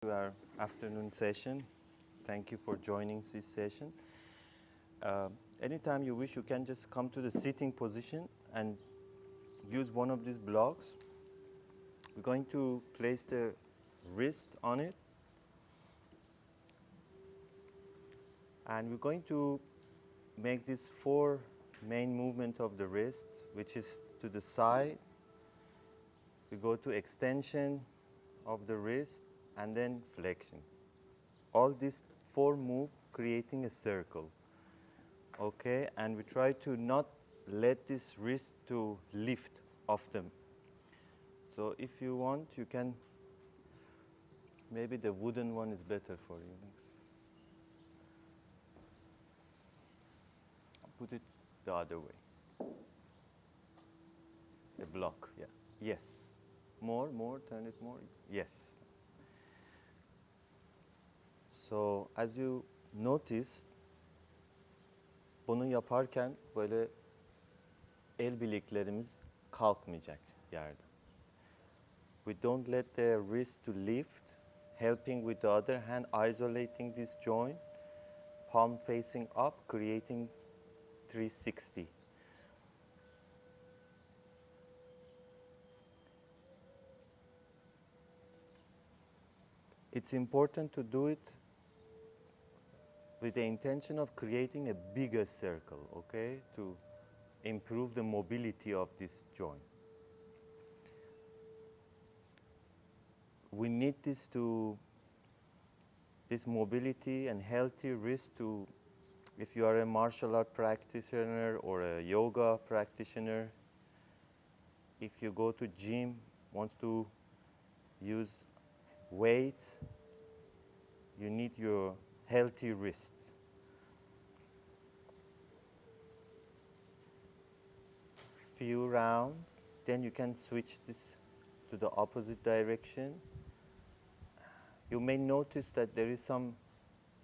to our afternoon session. Thank you for joining this session. Anytime you wish, you can just come to the sitting position and use one of these blocks. We're going to place the wrist on it, and we're going to make this 4 main movement of the wrist, which is to the side. We go to extension of the wrist and then flexion. All these 4 move creating a circle. Okay, and we try to not let this wrist to lift off them. So if you want, you can, maybe the wooden one is better for you. Put it the other way. A block, yeah. Yes. More, turn it more. Yes. So as you notice, bunu yaparken böyle el bileklerimiz kalkmayacak yerden. We don't let the wrist to lift, helping with the other hand, isolating this joint, palm facing up, creating 360. It's important to do it with the intention of creating a bigger circle, okay, to improve the mobility of this joint. We need this mobility and healthy wrist to, if you are a martial art practitioner or a yoga practitioner, if you go to gym, want to use weight, you need your healthy wrists. Few rounds, then you can switch this to the opposite direction. You may notice that there is some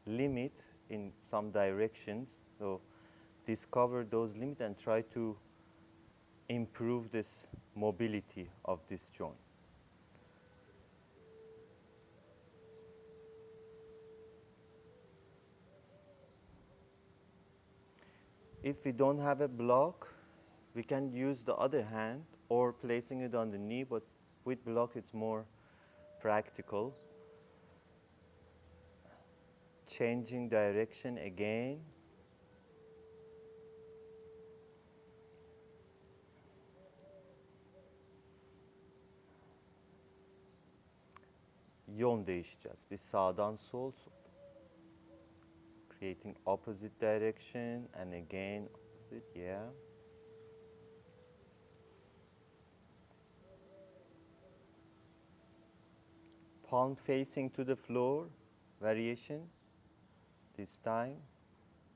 limit in some directions, so discover those limits and try to improve this mobility of this joint. If we don't have a block, we can use the other hand or placing it on the knee, but with block it's more practical. Changing direction again. Yön değişeceğiz. Biz sağdan sol, creating opposite direction and again opposite, yeah. Palm facing to the floor, variation. This time,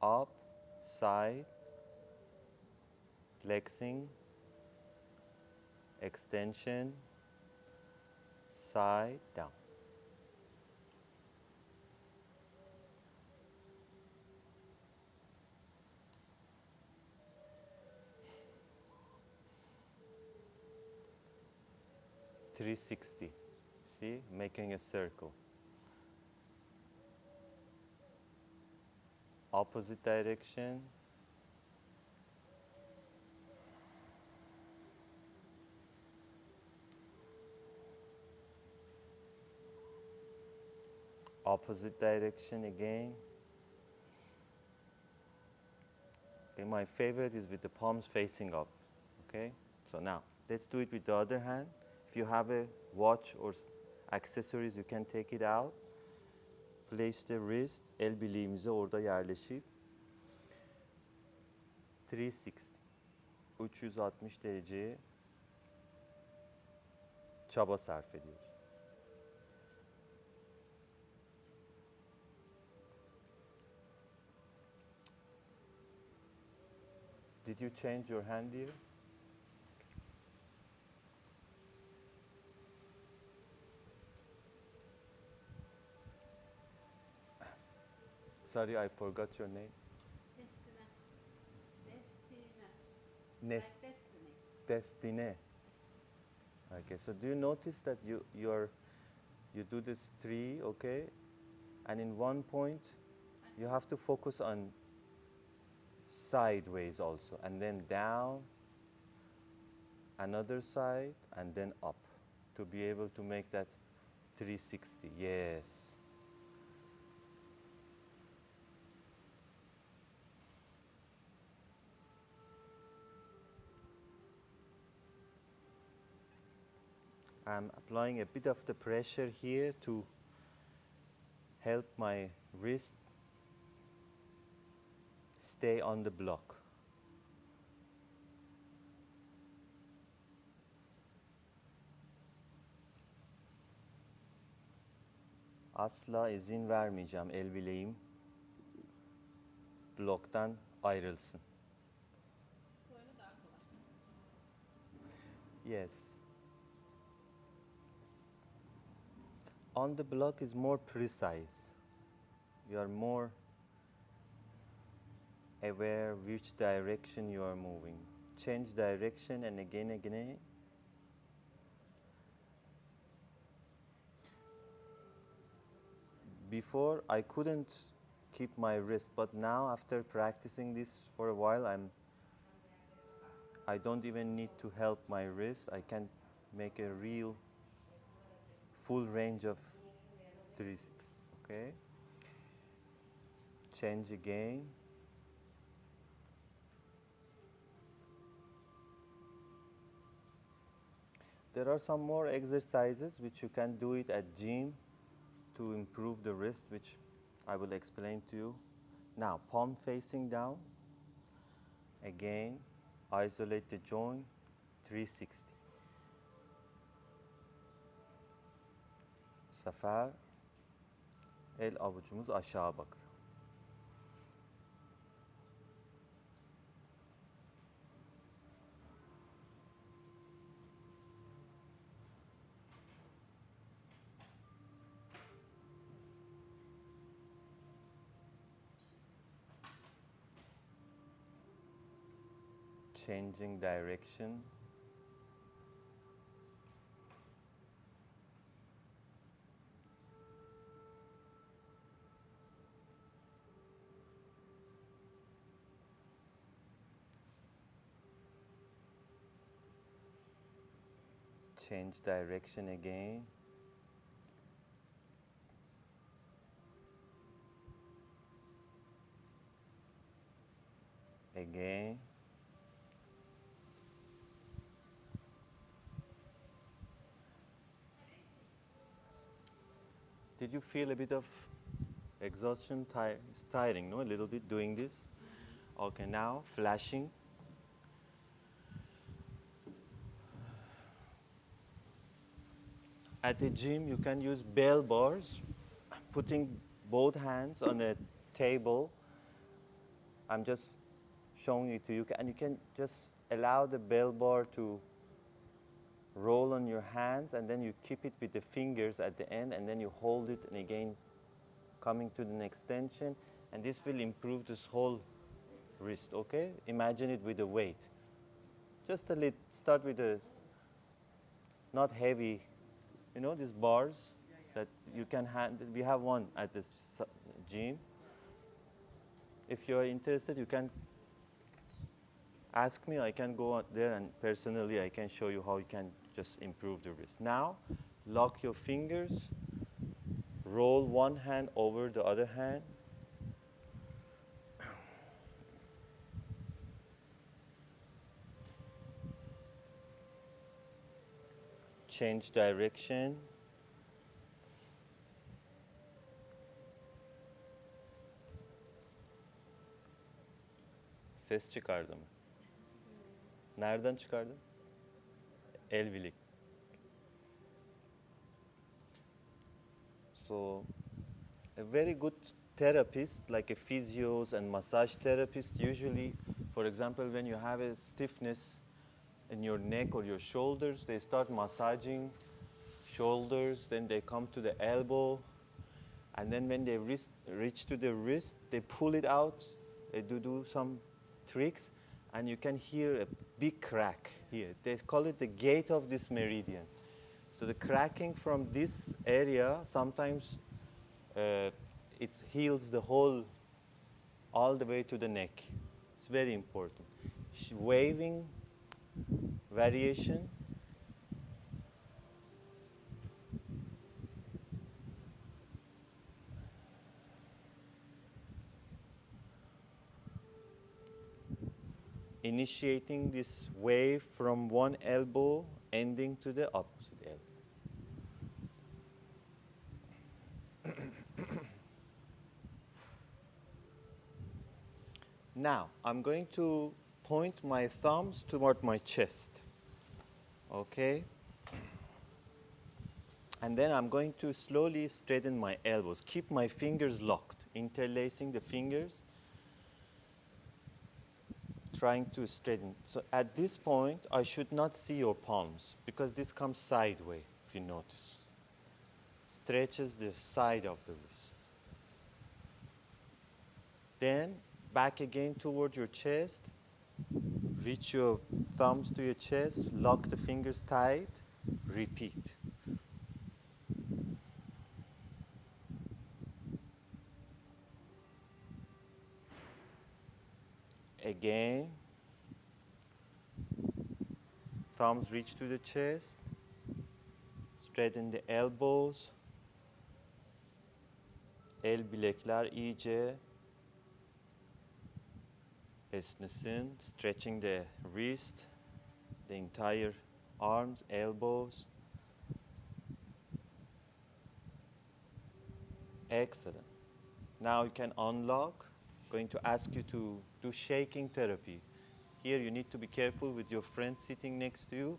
up, side, flexing, extension, side, down. .360, see, making a circle. Opposite direction. Opposite direction again. Okay, my favorite is with the palms facing up. Okay, so now let's do it with the other hand. If you have a watch or accessories, you can take it out. Place the wrist, el bileğimize orada yerleşip 360, 360 dereceye çaba sarf ediyoruz. Did you change your hand here? Sorry, I forgot your name. Destiny. Okay, so do you notice that your You do this 3, okay? And in one point, you have to focus on sideways also, and then down, another side, and then up to be able to make that 360. Yes. I'm applying a bit of the pressure here to help my wrist stay on the block. Asla izin vermeyeceğim el bileğim bloktan ayrılsın. Yes. On the block is more precise. You are more aware which direction you are moving. Change direction and again. Before I couldn't keep my wrist, but now after practicing this for a while, I don't even need to help my wrist. I can make a real full range of 360. Okay. Change again. There are some more exercises which you can do it at gym to improve the wrist, which I will explain to you. Now, palm facing down. Again, isolate the joint, 360. Bu sefer el avucumuz aşağı bakıyor. Changing direction. Change direction again. Again. Did you feel a bit of exhaustion? It's tiring, no? A little bit doing this. Okay, now flashing. At the gym, you can use bell bars, putting both hands on a table. I'm just showing it to you, and you can just allow the bell bar to roll on your hands, and then you keep it with the fingers at the end, and then you hold it, and again, coming to an extension, and this will improve this whole wrist, okay? Imagine it with a weight. Just a little, start with a not heavy, you know, these bars that you can handle. We have one at this gym. If you're interested, you can ask me. I can go out there and personally I can show you how you can just improve the wrist. Now, lock your fingers, roll one hand over the other hand. Change direction. Ses çıkardım. Nereden çıkardın? El bilek. So, a very good therapist, like a physios and massage therapist, usually, for example, when you have a stiffness in your neck or your shoulders, they start massaging shoulders, then they come to the elbow, and then when they reach to the wrist, they pull it out, they do some tricks, and you can hear a big crack here. They call it the gate of this meridian. So So the cracking from this area sometimes it heals the whole all the way to the neck. It's very important. Waving variation. Initiating this wave from one elbow, ending to the opposite elbow. Now, I'm going to point my thumbs toward my chest. Okay? And then I'm going to slowly straighten my elbows. Keep my fingers locked, interlacing the fingers, trying to straighten. So at this point, I should not see your palms because this comes sideways, if you notice. Stretches the side of the wrist. Then back again toward your chest. Reach your thumbs to your chest, lock the fingers tight, repeat. Again, thumbs reach to the chest, straighten the elbows, el bilekler iyice esnesin, stretching the wrist, the entire arms, elbows. Excellent. Now you can unlock. Going to ask you to do shaking therapy. Here you need to be careful with your friend sitting next to you.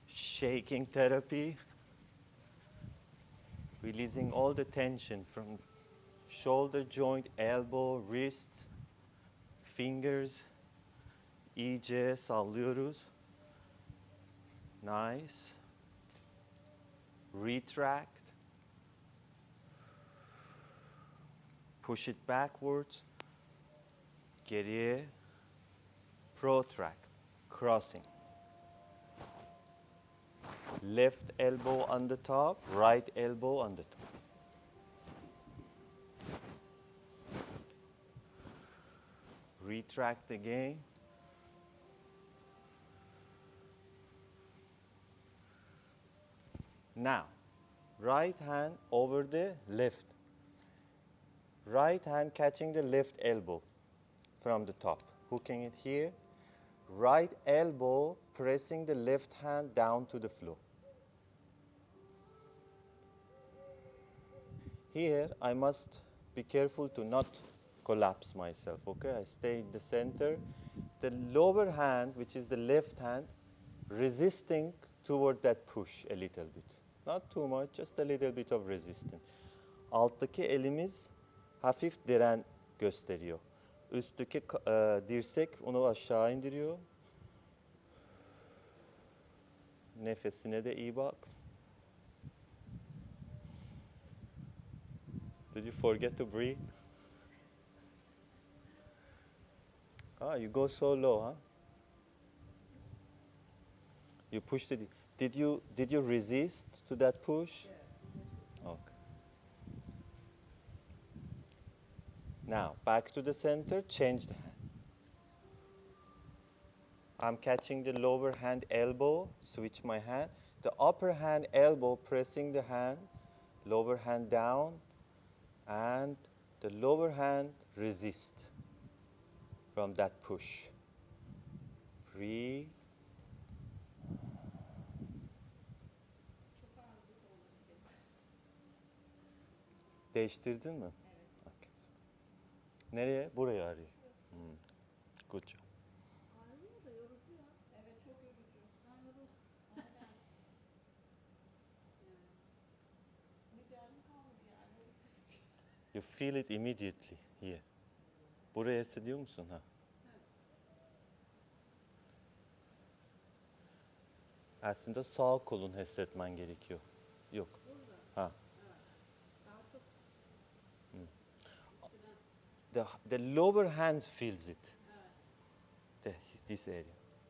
Shaking therapy, releasing all the tension from shoulder joint, elbow, wrist, fingers. İyice sallıyoruz. Nice. Retract. Push it backwards. Geriye. Protract. Crossing. Left elbow on the top, right elbow on the top. Retract again. Now, right hand over the left. Right hand catching the left elbow from the top. Hooking it here. Right elbow pressing the left hand down to the floor. Here, I must be careful to not collapse myself, okay? I stay in the center. The lower hand, which is the left hand, resisting toward that push a little bit. Not too much, just a little bit of resistance. Alttaki elimiz hafif diren gösteriyor. Üstteki dirsek onu aşağı indiriyor. Nefesine de iyi bak. Did you forget to breathe? Ah, you go so low, huh? You pushed it. Did you resist to that push? Yeah. Okay. Now back to the center. Change the hand. I'm catching the lower hand elbow. Switch my hand. The upper hand elbow pressing the hand. Lower hand down, and the lower hand resist from that push. Breathe. Değiştirdin mi? Evet. Okay. Nereye? Buraya arıyor. Good job. Ağrıyor da yorucu ya. Evet çok yorucu. Ben yoruldum. Aynen. Mecalim kalmadı yani. You feel it immediately here. Buraya hissediyor musun? Ha? Evet. Aslında sağ kolun hissetmen gerekiyor. Yok. Burada. Ha. Evet. Daha çok. the lower hand feels it, Evet. this area,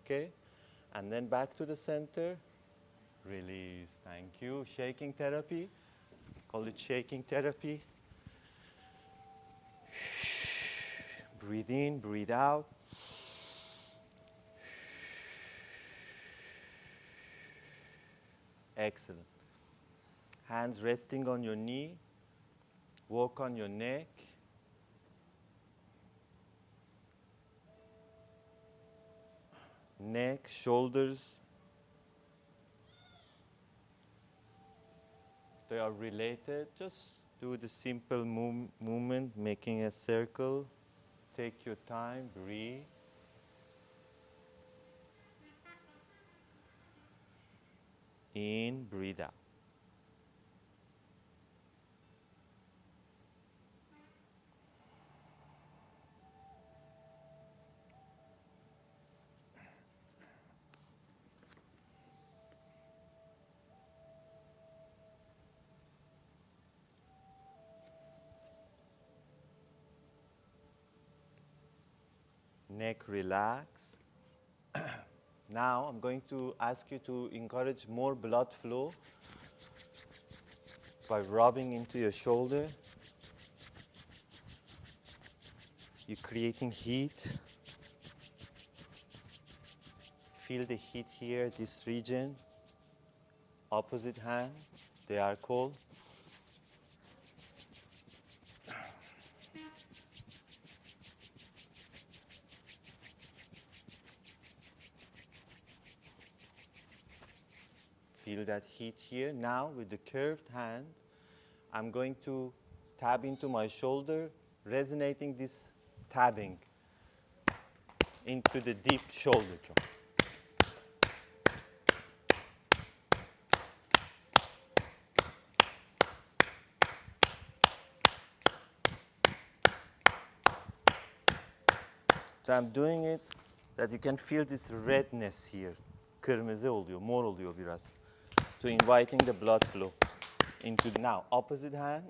okay? And then back to the center, release, thank you. Shaking therapy, call it shaking therapy. Breathe in, breathe out. Excellent. Hands resting on your knee, walk on your neck. Neck, shoulders, they are related. Just do the simple movement, making a circle. Take your time, breathe. In, breathe out. Neck relax. Now I'm going to ask you to encourage more blood flow by rubbing into your shoulder. You're creating heat. Feel the heat here, this region. Opposite hand, they are cold. Feel that heat here. Now with the curved hand, I'm going to tab into my shoulder, resonating this tabbing into the deep shoulder joint. So I'm doing it that you can feel this redness here. Kırmızı oluyor, mor oluyor biraz. To inviting the blood flow into now opposite hand.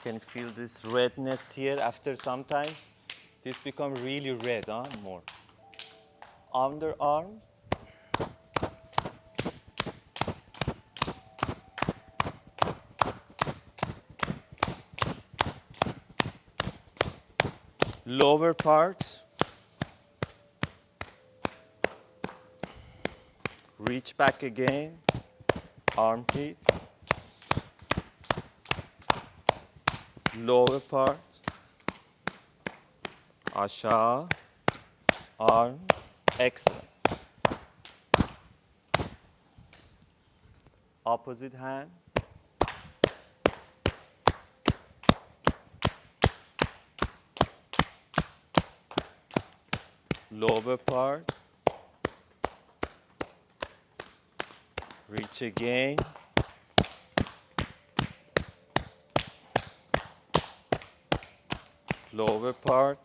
Can feel this redness here after sometimes. This becomes really red, more. Underarm. Lower part. Reach back again. Armpit. Lower part. Aşağı. Arm. Excellent. Opposite hand. Lower part. Reach again. Lower part.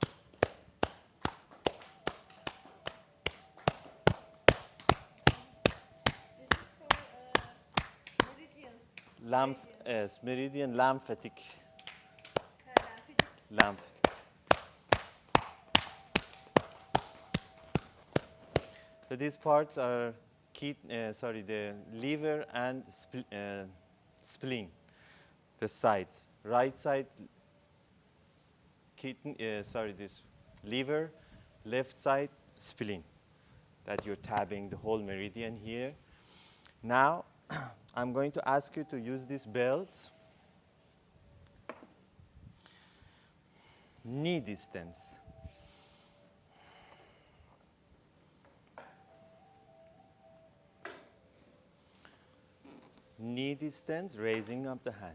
This is for meridians. Yes, meridian lymphatic. Lymphatic. Lymphatic. So these parts are the liver and spleen, the sides. Right side, this liver, left side, spleen. That you're tabbing the whole meridian here. Now, I'm going to ask you to use this belt. Knee distance. Knee distance, raising up the hands.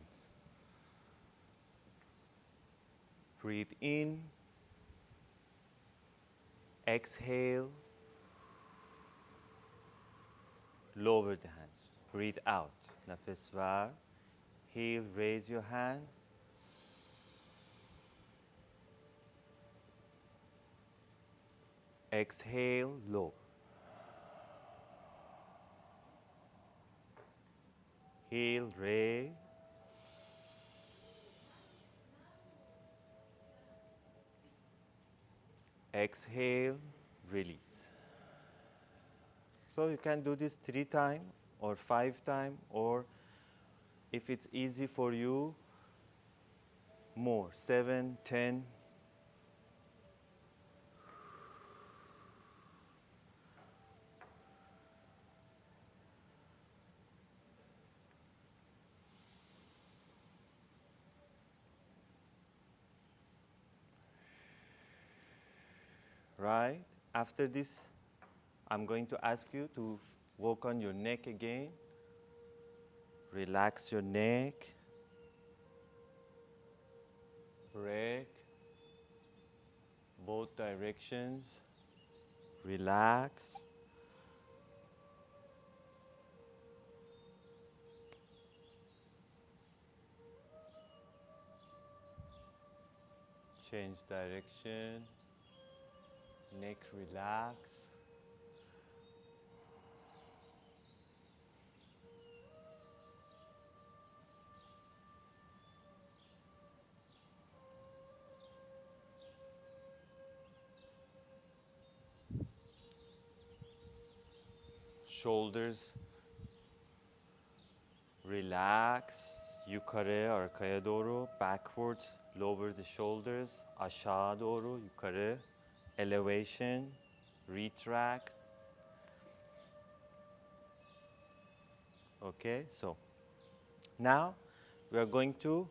Breathe in. Exhale. Lower the hands. Breathe out. Nefes ver. Heel, raise your hand. Exhale, low. Heel, raise. Exhale, release. So you can do this 3 times or 5 times, or if it's easy for you, more, 7, 10. Right? After this, I'm going to ask you to work on your neck again. Relax your neck. Break both directions. Relax. Change direction. Neck relax. Shoulders relax. Yukarı, arkaya doğru. Backwards, lower the shoulders. Aşağı doğru, yukarı. Elevation, retract. Okay, so now we are going to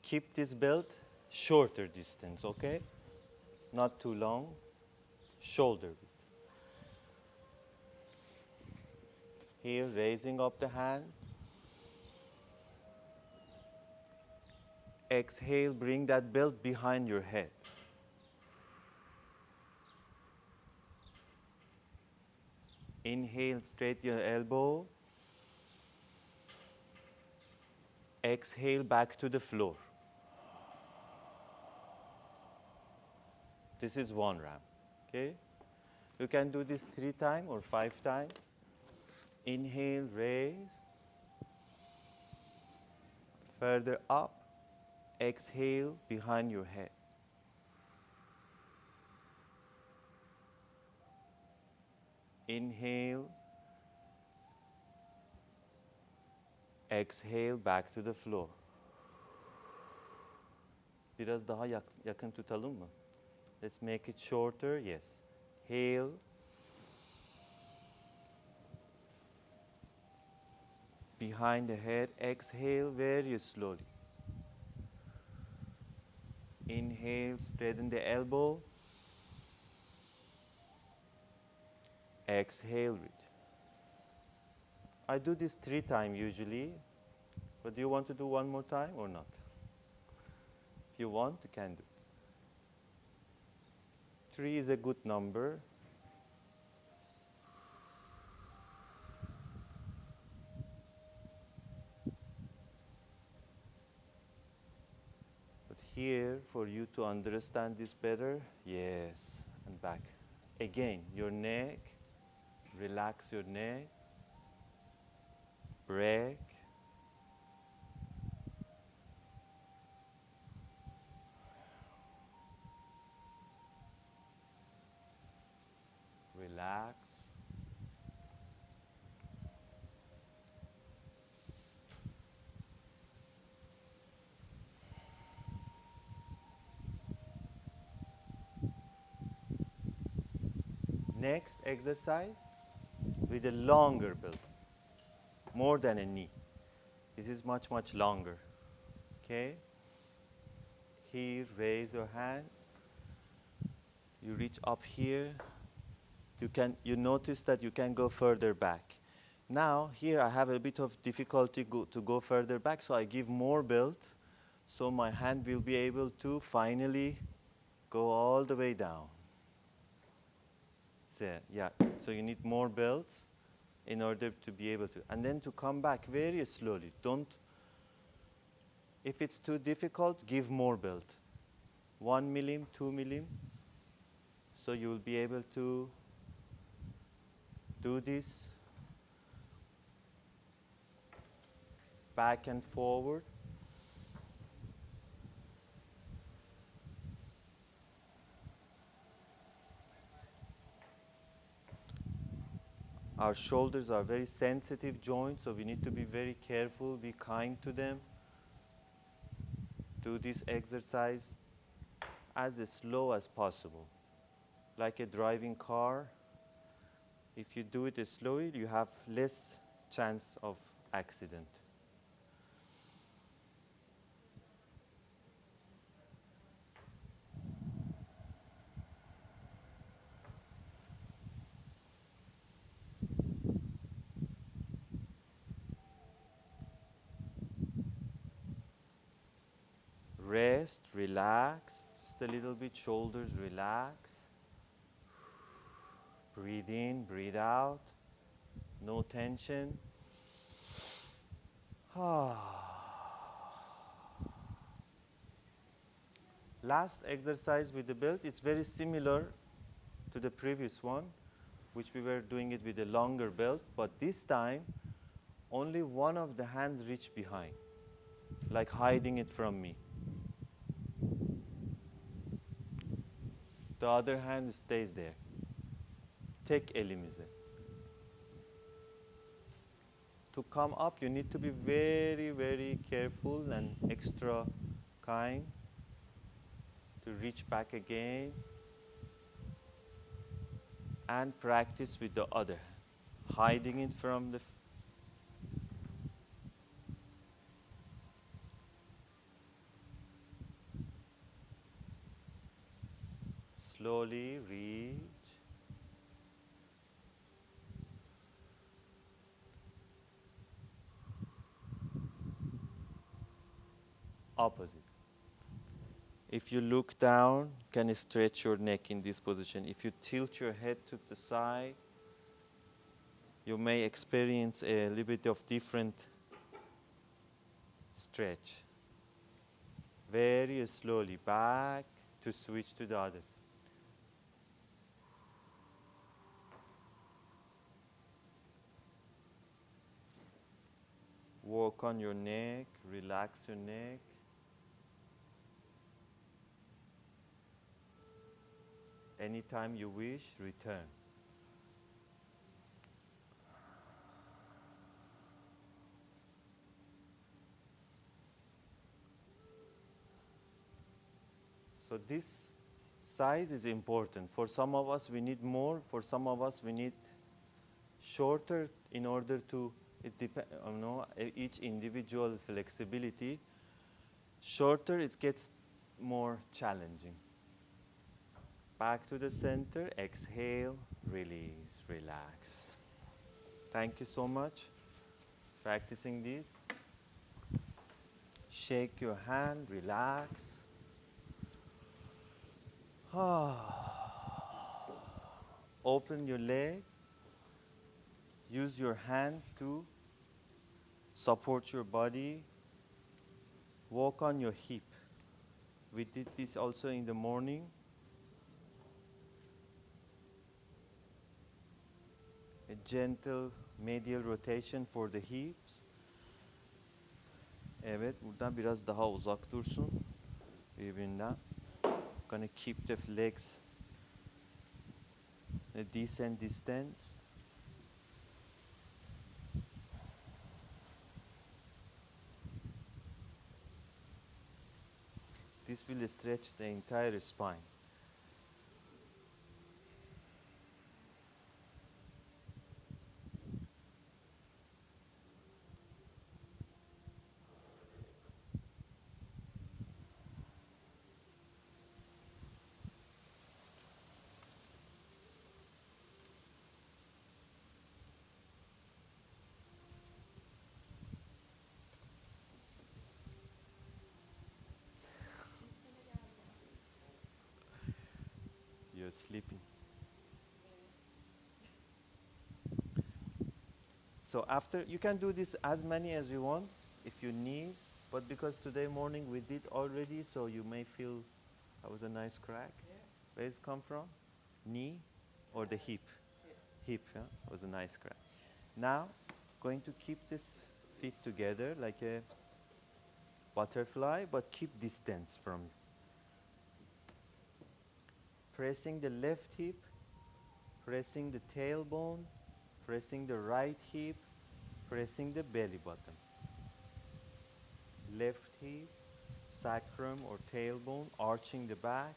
keep this belt shorter distance, okay? Not too long, shoulder width. Here, raising up the hand. Exhale, bring that belt behind your head. Inhale, straighten your elbow. Exhale, back to the floor. This is one round, okay? You can do this 3 times or 5 times. Inhale, raise. Further up. Exhale, behind your head. Inhale. Exhale, back to the floor. Biraz daha yakın tutalım mı? Let's make it shorter, yes. Inhale. Behind the head, exhale very slowly. Inhale, straighten the elbow. Exhale, reach. I do this 3 times usually, but do you want to do one more time or not? If you want, you can do. 3 is a good number. But here, for you to understand this better, yes, and back. Again, your neck, relax your neck, break. Relax. Next exercise with a longer build, more than a knee. This is much, much longer. Okay? Here, raise your hand. You reach up here. You notice that you can go further back. Now, here I have a bit of difficulty to go further back, so I give more build, so my hand will be able to finally go all the way down. So, yeah, so you need more belts. in order to be able to, and then to come back very slowly. Don't, if it's too difficult, give more belt. 1 millim, 2 millim. So you will be able to do this back and forward. Our shoulders are very sensitive joints, so we need to be very careful, be kind to them. Do this exercise as slow as possible. Like a driving car, if you do it slowly, you have less chance of accident. Rest, relax, just a little bit, shoulders relax. Breathe in, breathe out, no tension. Last exercise with the belt, it's very similar to the previous one, which we were doing it with a longer belt, but this time only one of the hands reach behind, like hiding it from me. The other hand stays there. Tek elimize. To come up, you need to be very, very careful and extra kind to reach back again and practice with the other hand, hiding it from the slowly reach. Opposite. If you look down, you can stretch your neck in this position. If you tilt your head to the side, you may experience a little bit of different stretch. Very slowly back to switch to the other side. Work on your neck, relax your neck. Anytime you wish, return. So this size is important. For some of us, we need more. For some of us, we need shorter in order to, it depends, each individual flexibility. Shorter, it gets more challenging. Back to the center, exhale, release, relax. Thank you so much practicing this. Shake your hand, relax. Open your leg. Use your hands to support your body. Walk on your hip. We did this also in the morning. A gentle medial rotation for the hips. Evet, buradan biraz daha uzak dursun birbirinden. Gonna keep the legs a decent distance. This will stretch the entire spine. You're sleeping. So after, you can do this as many as you want if you need, but because today morning we did already, so you may feel that was a nice crack. Yeah. Where does it come from? Knee or the hip? Hip. Hip, yeah? Was a nice crack. Now, going to keep this feet together like a butterfly, but keep distance from you. Pressing the left hip, pressing the tailbone, pressing the right hip, pressing the belly button. Left hip, sacrum or tailbone, arching the back.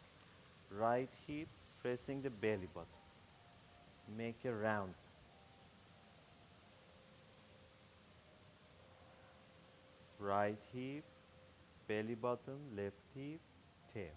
Right hip, pressing the belly button. Make a round. Right hip, belly button, left hip, tail.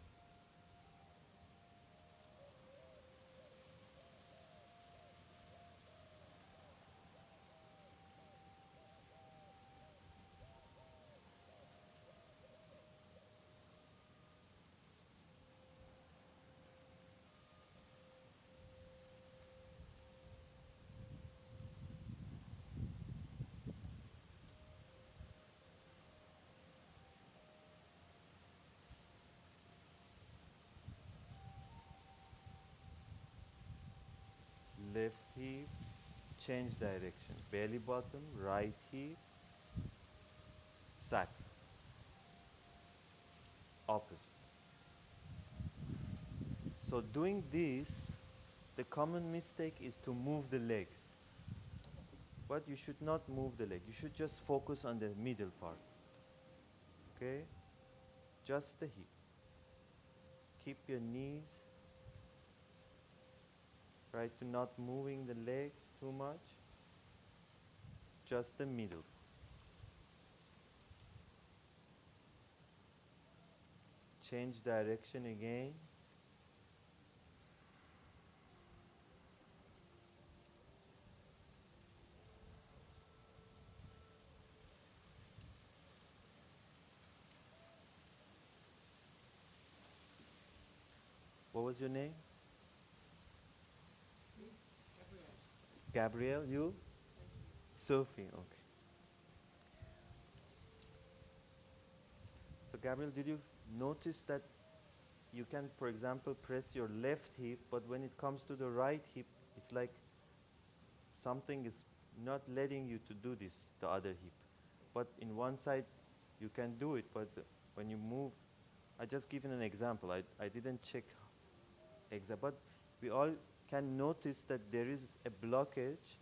Left hip, change direction. Belly button, right hip, sacrum. Opposite. So doing this, the common mistake is to move the legs. But you should not move the leg. You should just focus on the middle part. Okay? Just the hip. Keep your knees. Try to not moving the legs too much. Just the middle. Change direction again. What was your name? Me? Gabriel. Gabrielle, you? Sophie, okay. So Gabrielle, did you notice that you can, for example, press your left hip, but when it comes to the right hip, it's like something is not letting you to do this, the other hip. But in one side, you can do it, but when you move, I just given an example. I didn't check but we all can notice that there is a blockage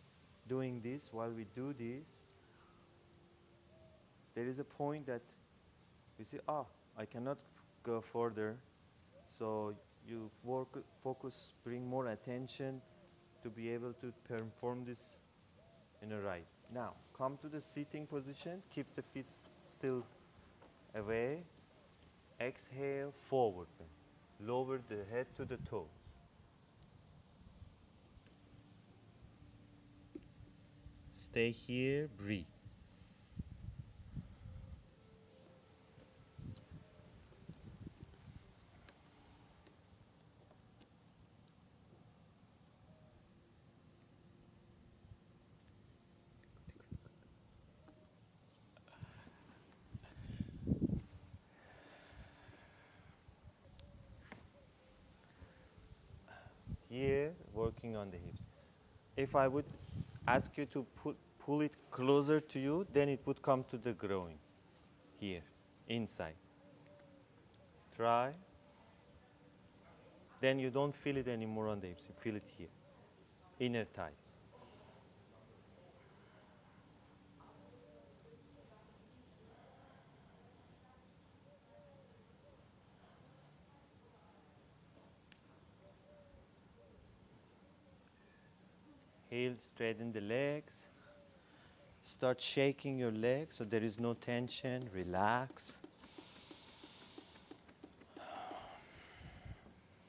doing this. While we do this, there is a point that we say, I cannot go further. So you focus, bring more attention to be able to perform this in a right. Now, come to the sitting position. Keep the feet still away. Exhale, forward bend. Lower the head to the toes. Stay here, breathe. Here, working on the hips. If I would ask you to pull it closer to you, then it would come to the groin. Here, inside. Try. Then you don't feel it anymore on the hips. You feel it here. Inner thighs. Heel, straighten the legs. Start shaking your legs so there is no tension. Relax.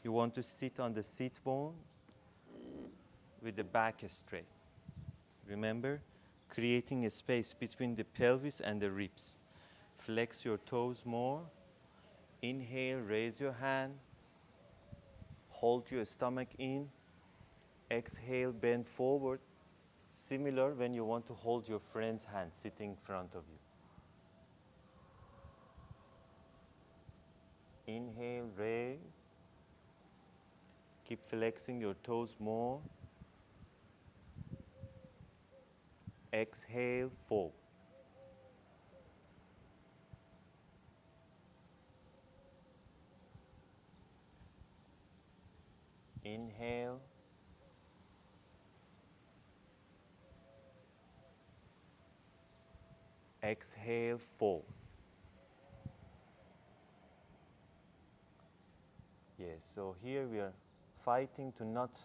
You want to sit on the sit bone with the back straight. Remember, creating a space between the pelvis and the ribs. Flex your toes more. Inhale, raise your hand. Hold your stomach in. Exhale, bend forward. similar when you want to hold your friend's hand sitting in front of you. Inhale, raise. Keep flexing your toes more. Exhale, fold. Inhale. Exhale, fold. Yes, so here we are fighting to not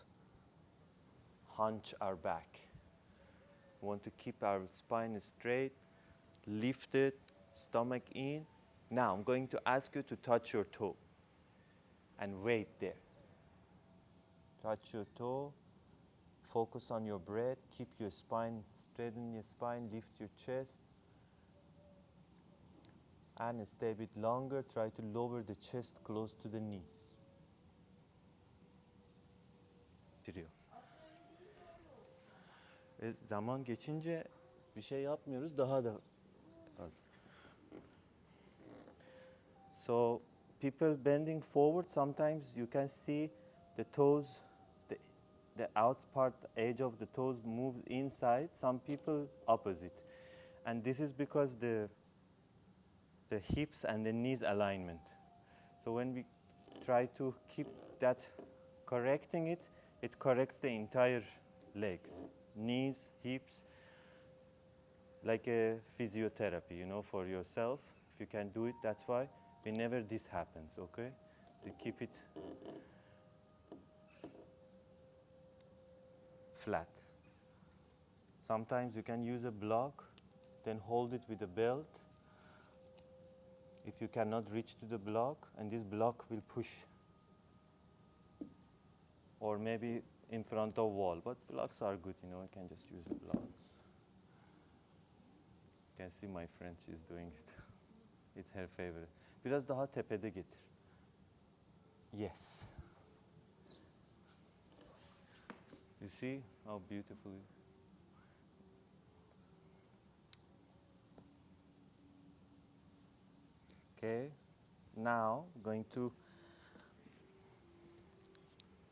hunch our back. We want to keep our spine straight, lifted, stomach in. Now I'm going to ask you to touch your toe and wait there. Touch your toe, focus on your breath, keep your spine, straighten your spine, lift your chest. And stay a bit longer, try to lower the chest close to the knees. Bitiriyor. Zaman geçince bir şey yapmıyoruz, daha da az. So people bending forward, sometimes you can see the toes, the out part, edge of the toes moves inside, some people opposite. And this is because the hips and the knees alignment. So when we try to keep that, correcting it, it corrects the entire legs, knees, hips, like a physiotherapy, you know, for yourself. If you can do it, that's why whenever this happens, okay? So keep it flat. Sometimes you can use a block, then hold it with a belt. If you cannot reach to the block, and this block will push, or maybe in front of wall, but blocks are good, you know, I can just use the blocks. You can see my friend, she's doing it. It's her favorite. Biraz daha tepede getir. Yes. You see how beautiful it is? Okay, now I'm going to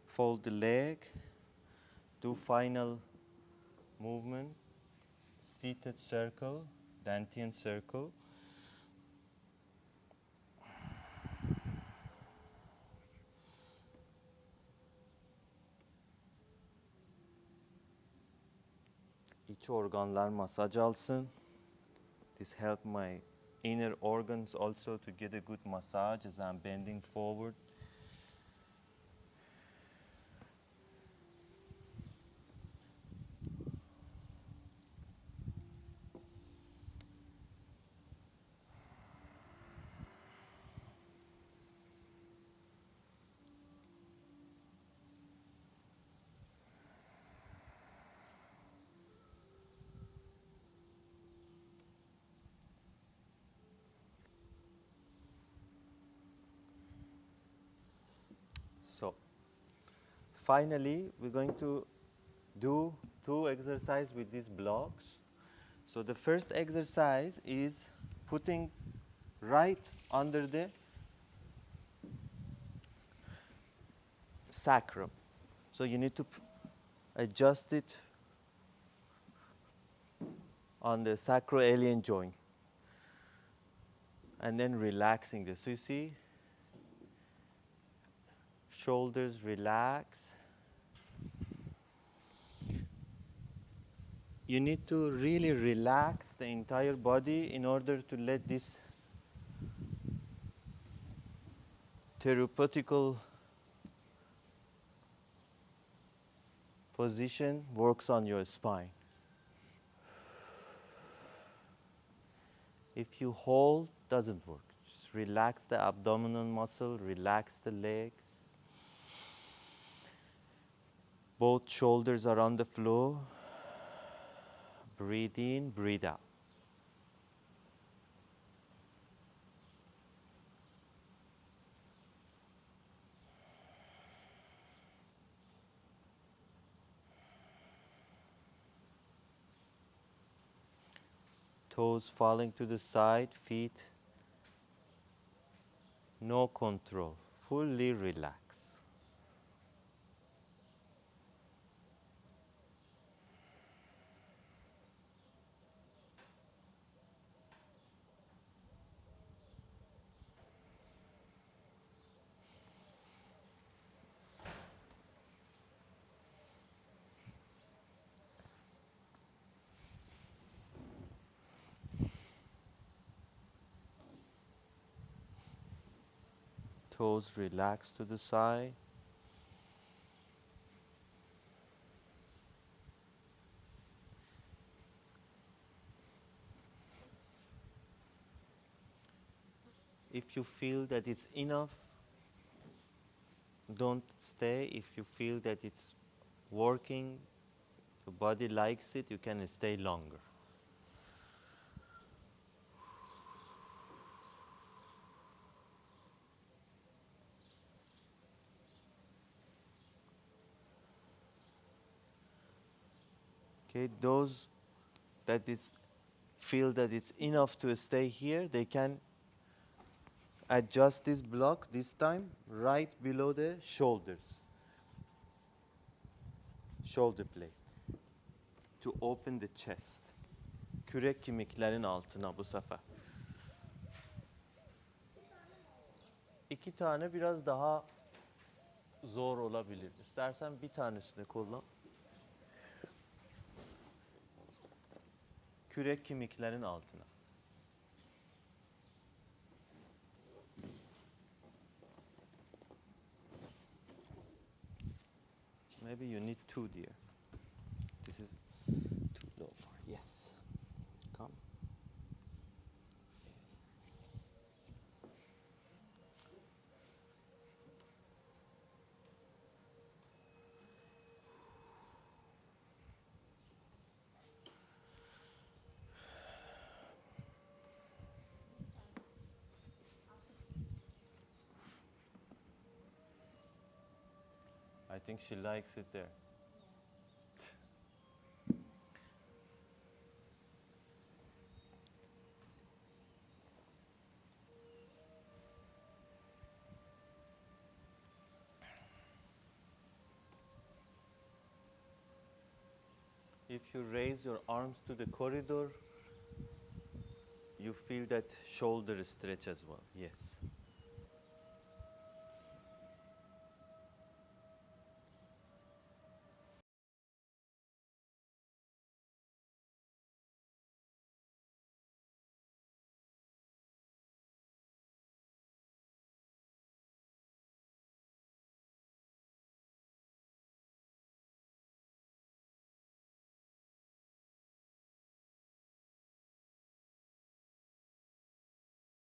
fold the leg, do final movement, seated circle, Dantian circle. İç organlar masaj alsın. This helps my inner organs also to get a good massage as I'm bending forward. So, finally, we're going to do 2 exercises with these blocks. So the first exercise is putting right under the sacrum. So you need to adjust it on the sacroiliac joint. And then relaxing this. So you see, shoulders relax. You need to really relax the entire body in order to let this therapeutical position works on your spine. If you hold, doesn't work. Just relax the abdominal muscle, relax the legs. Both shoulders are on the floor. Breathe in, breathe out. Toes falling to the side, feet no control, fully relax. Toes relax to the side. If you feel that it's enough, don't stay. If you feel that it's working, your body likes it, you can stay longer. Okay, those that it's feel that it's enough to stay here, they can adjust this block this time right below the shoulders, shoulder blade, to open the chest. Kürek kemiklerin altına bu sefer. İki tane biraz daha zor olabilir. İstersen bir tanesini kullan. Kürek kemiklerin altına. Maybe you need two, dear. This is too low for. Yes. Come. I think she likes it there. If you raise your arms to the corridor, you feel that shoulder stretch as well. Yes.